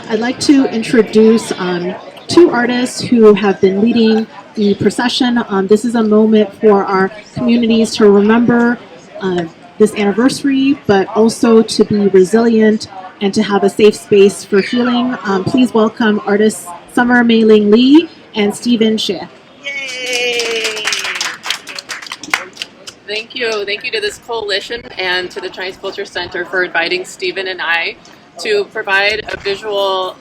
I'd like to introduce two artists who have been leading the procession. This is a moment for our communities to remember this anniversary, but also to be resilient and to have a safe space for healing. Please welcome artists Summer Mei-Ling Lee and Stephen Xie. Yay! Thank you to this coalition and to the Chinese Culture Center for inviting Stephen and I to provide a visual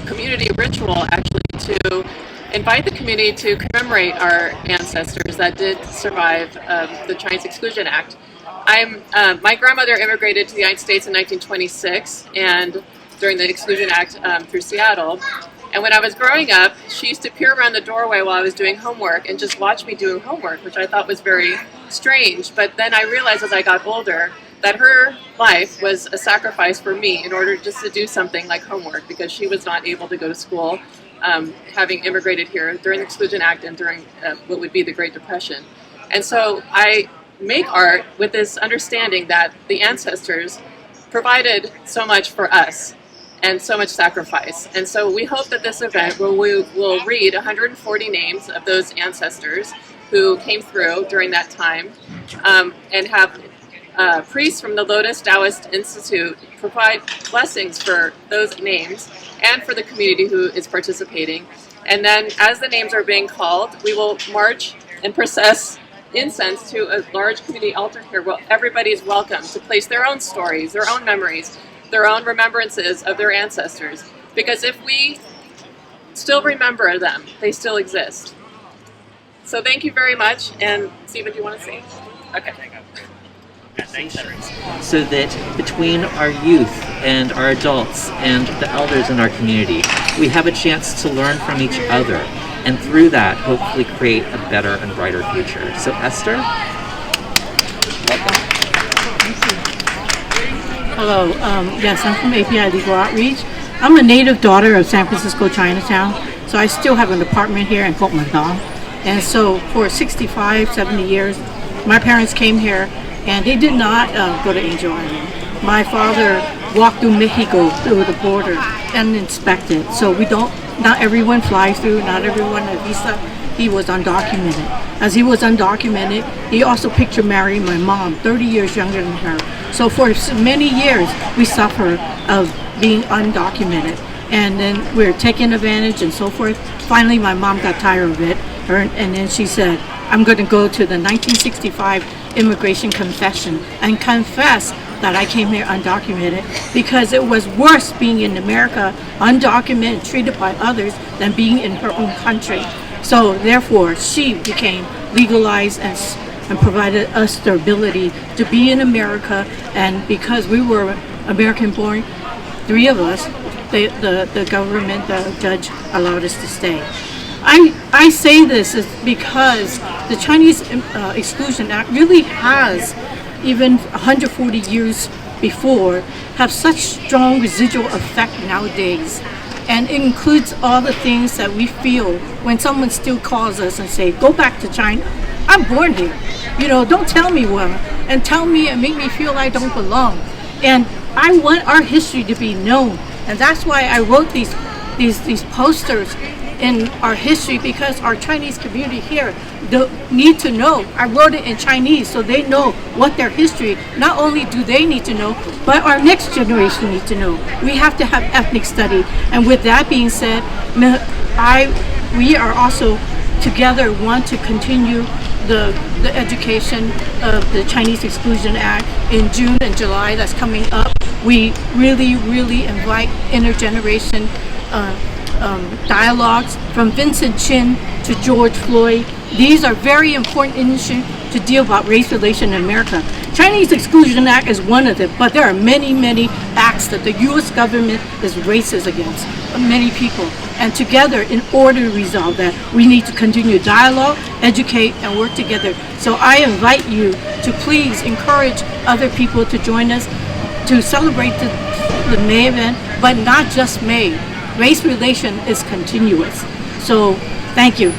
community ritual, actually, to invite the community to commemorate our ancestors that did survive the Chinese Exclusion Act. My grandmother immigrated to the United States in 1926 and during the Exclusion Act through Seattle. And when I was growing up, she used to peer around the doorway while I was doing homework and just watch me doing homework, which I thought was very strange. But then I realized as I got older that her life was a sacrifice for me in order just to do something like homework, because she was not able to go to school, having immigrated here during the Exclusion Act and during what would be the Great Depression. And so I make art with this understanding that the ancestors provided so much for us and so much sacrifice. And so we hope that this event, where we will read 140 names of those ancestors who came through during that time, and have priests from the Lotus Taoist Institute provide blessings for those names and for the community who is participating. And then as the names are being called, we will march and process incense to a large community altar here where everybody is welcome to place their own stories, their own memories, their own remembrances of their ancestors. Because if we still remember them, they still exist. So thank you very much. And Stephen, do you want to say? Okay. So that between our youth and our adults and the elders in our community, we have a chance to learn from each other, and through that hopefully create a better and brighter future. So Esther? Welcome. Hello, yes, I'm from API Legal Outreach. I'm a native daughter of San Francisco, Chinatown, so I still have an apartment here in Kuomintang. And so for 65, 70 years, my parents came here and they did not go to Angel Island. My father walked through Mexico, through the border, and inspected. So not everyone flies through, not everyone has visa. He was undocumented. As he was undocumented, he also picture married my mom, 30 years younger than her. So for many years, we suffered of being undocumented. And then we were taken advantage and so forth. Finally, my mom got tired of it. And then she said, I'm going to go to the 1965 immigration confession and confess that I came here undocumented, because it was worse being in America undocumented, treated by others, than being in her own country. So therefore, she became legalized and provided us the ability to be in America. And because we were American born, three of us, the government, the judge allowed us to stay. I say this is because the Chinese Exclusion Act really has, even 140 years before, have such strong residual effect nowadays. And it includes all the things that we feel when someone still calls us and say, go back to China. I'm born here. You know, don't tell me where, and tell me and make me feel I don't belong. And I want our history to be known. And that's why I wrote these posters in our history, because our Chinese community here need to know. I wrote it in Chinese so they know what their history, not only do they need to know, but our next generation need to know. We have to have ethnic study. And with that being said, we are also together want to continue the education of the Chinese Exclusion Act in June and July that's coming up. We really, really invite intergeneration dialogues from Vincent Chin to George Floyd. These are very important issues to deal about race relations in America. Chinese Exclusion Act is one of them, but there are many, many acts that the U.S. government is racist against many people. And together, in order to resolve that, we need to continue dialogue, educate, and work together. So I invite you to please encourage other people to join us to celebrate the May event, but not just May. Race relation is continuous. So thank you.